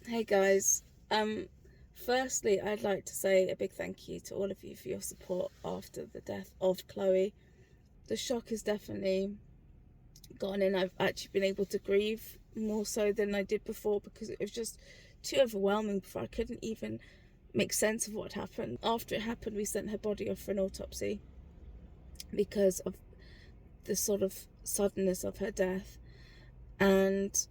Hey guys, firstly I'd like to say a big thank you to all of you for your support after the death of Chloe. The shock has definitely gone, and I've actually been able to grieve more so than I did before, because it was just too overwhelming before. I couldn't even make sense of what happened. After it happened, we sent her body off for an autopsy because of the sort of suddenness of her death, and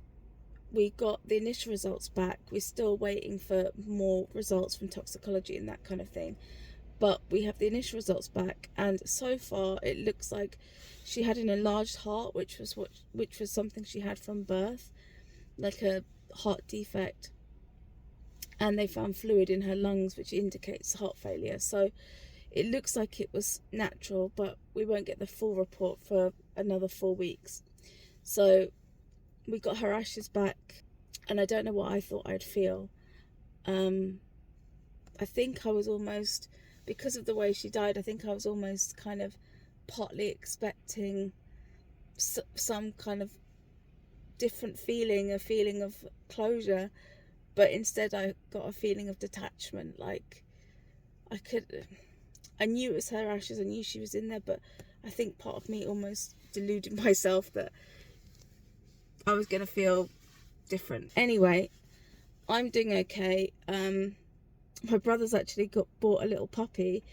we got the initial results back. We're still waiting for more results from toxicology and that kind of thing, but we have the initial results back, and so far it looks like she had an enlarged heart, which was something she had from birth, like a heart defect, and they found fluid in her lungs, which indicates heart failure. So it looks like it was natural, but we won't get the full report for another 4 weeks. So we got her ashes back, and I don't know what I thought I'd feel. I think I was almost, because of the way she died, I think I was almost kind of partly expecting some kind of different feeling, a feeling of closure, but instead I got a feeling of detachment. Like I knew it was her ashes, I knew she was in there, but I think part of me almost deluded myself that I was going to feel different. Anyway, I'm doing okay. My brother's actually bought a little puppy,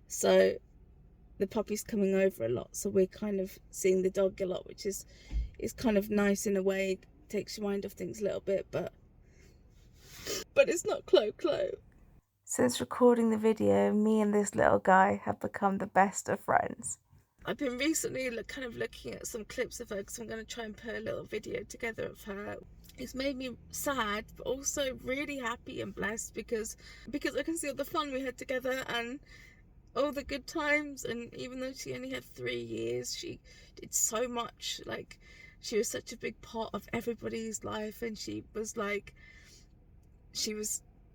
so the puppy's coming over a lot, so we're kind of seeing the dog a lot, which is kind of nice in a way. Takes your mind off things a little bit, but it's not Chloe. Since recording the video, me and this little guy have become the best of friends. I've been recently kind of looking at some clips of her, because I'm going to try and put a little video together of her. It's made me sad, but also really happy and blessed, because I can see all the fun we had together and all the good times. And even though she only had 3 years, she did so much. Like, she was such a big part of everybody's life, and she was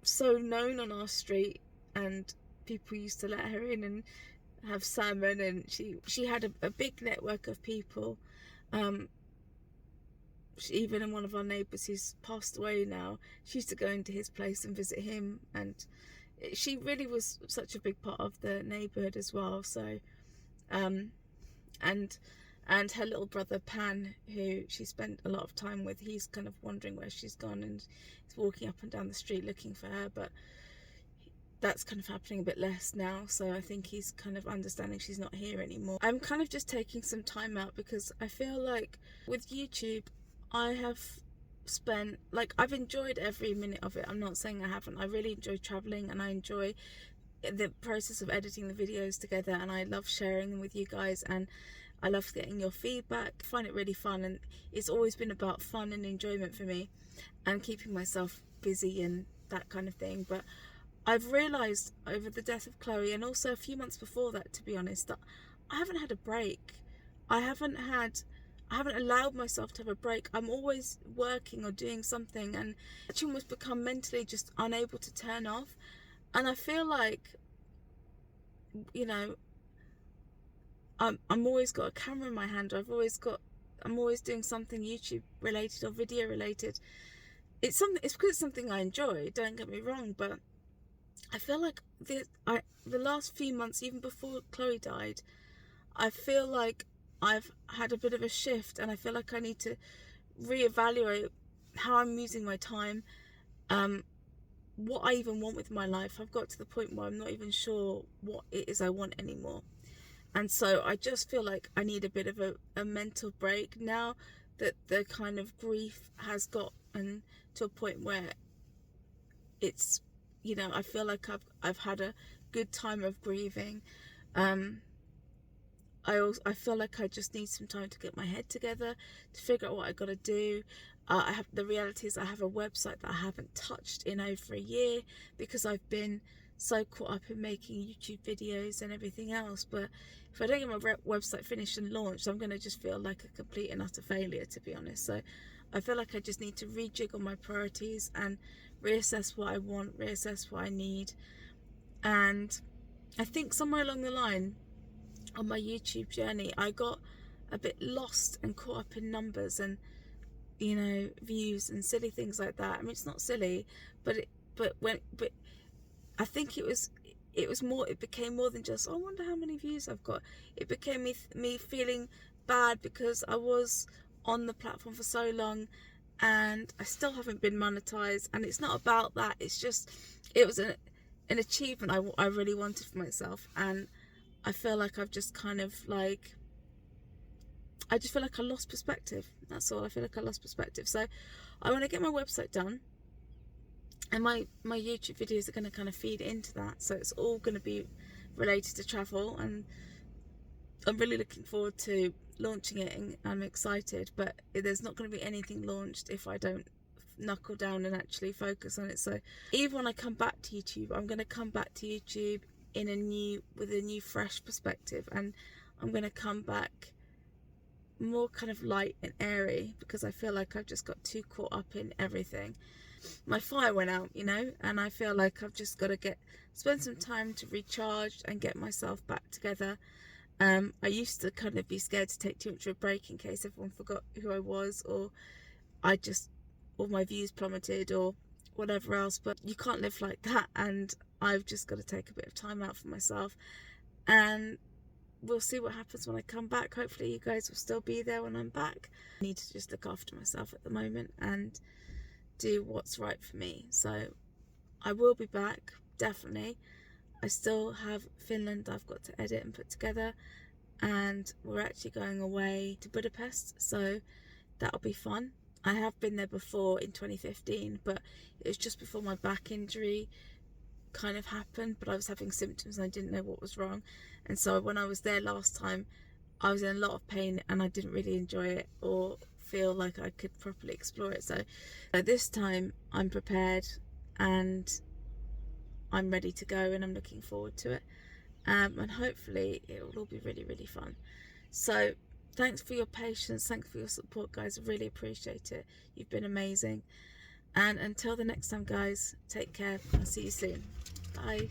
so known on our street, and people used to let her in and have salmon, and she had a big network of people. Even in one of our neighbours who's passed away now, she used to go into his place and visit him, and she really was such a big part of the neighbourhood as well. So and her little brother Pan, who she spent a lot of time with, he's kind of wondering where she's gone, and he's walking up and down the street looking for her, but that's kind of happening a bit less now, so I think he's kind of understanding she's not here anymore. I'm kind of just taking some time out, because I feel like with YouTube I have spent, like, I've enjoyed every minute of it. I'm not saying I haven't. I really enjoy traveling, and I enjoy the process of editing the videos together, and I love sharing them with you guys, and I love getting your feedback. I find it really fun, and it's always been about fun and enjoyment for me, and keeping myself busy and that kind of thing. But I've realised over the death of Chloe, and also a few months before that, to be honest, that I haven't had a break. I haven't allowed myself to have a break. I'm always working or doing something, and I almost become mentally just unable to turn off. And I feel like, you know, I'm always got a camera in my hand. I'm always doing something YouTube related or video related. It's because it's something I enjoy, don't get me wrong, but I feel like the last few months, even before Chloe died, I feel like I've had a bit of a shift, and I feel like I need to reevaluate how I'm using my time, what I even want with my life. I've got to the point where I'm not even sure what it is I want anymore. And so I just feel like I need a bit of a mental break now that the kind of grief has gotten to a point where it's, I feel like I've had a good time of grieving. I feel like I just need some time to get my head together, to figure out what I got to do. The reality is I have a website that I haven't touched in over a year, because I've been so caught up in making YouTube videos and everything else. But if I don't get my website finished and launched, I'm going to just feel like a complete and utter failure, to be honest. So I feel like I just need to rejiggle my priorities and reassess what I want, reassess what I need. And I think somewhere along the line on my YouTube journey, I got a bit lost and caught up in numbers, and you know, views and silly things like that. I mean, it's not silly, but I think it became more than just, oh, I wonder how many views I've got. It became me feeling bad because I was on the platform for so long and I still haven't been monetized. And it's not about that. It's just, it was an achievement I really wanted for myself. And I feel like I've just kind of like, I just feel like I lost perspective. That's all. I feel like I lost perspective. So I want to get my website done. And my YouTube videos are going to kind of feed into that. So it's all going to be related to travel. And I'm really looking forward to launching it. And I'm excited. But there's not going to be anything launched if I don't knuckle down and actually focus on it. So even when I come back to YouTube, I'm going to come back to YouTube with a new fresh perspective. And I'm going to come back more kind of light and airy, because I feel like I've just got too caught up in everything. My fire went out, you know, and I feel like I've just got to spend some time to recharge and get myself back together. I used to kind of be scared to take too much of a break in case everyone forgot who I was, or all my views plummeted or whatever else. But you can't live like that, and I've just got to take a bit of time out for myself. And we'll see what happens when I come back. Hopefully you guys will still be there when I'm back. I need to just look after myself at the moment and do what's right for me. So I will be back, definitely. I still have Finland I've got to edit and put together, and we're actually going away to Budapest, so that'll be fun. I have been there before in 2015, but it was just before my back injury kind of happened, but I was having symptoms and I didn't know what was wrong. And so when I was there last time, I was in a lot of pain and I didn't really enjoy it or feel like I could properly explore it. So this time I'm prepared and I'm ready to go, and I'm looking forward to it. And hopefully it will all be really, really fun. So thanks for your patience, thanks for your support, guys. I really appreciate it. You've been amazing. And until the next time, guys, take care. I'll see you soon. Bye.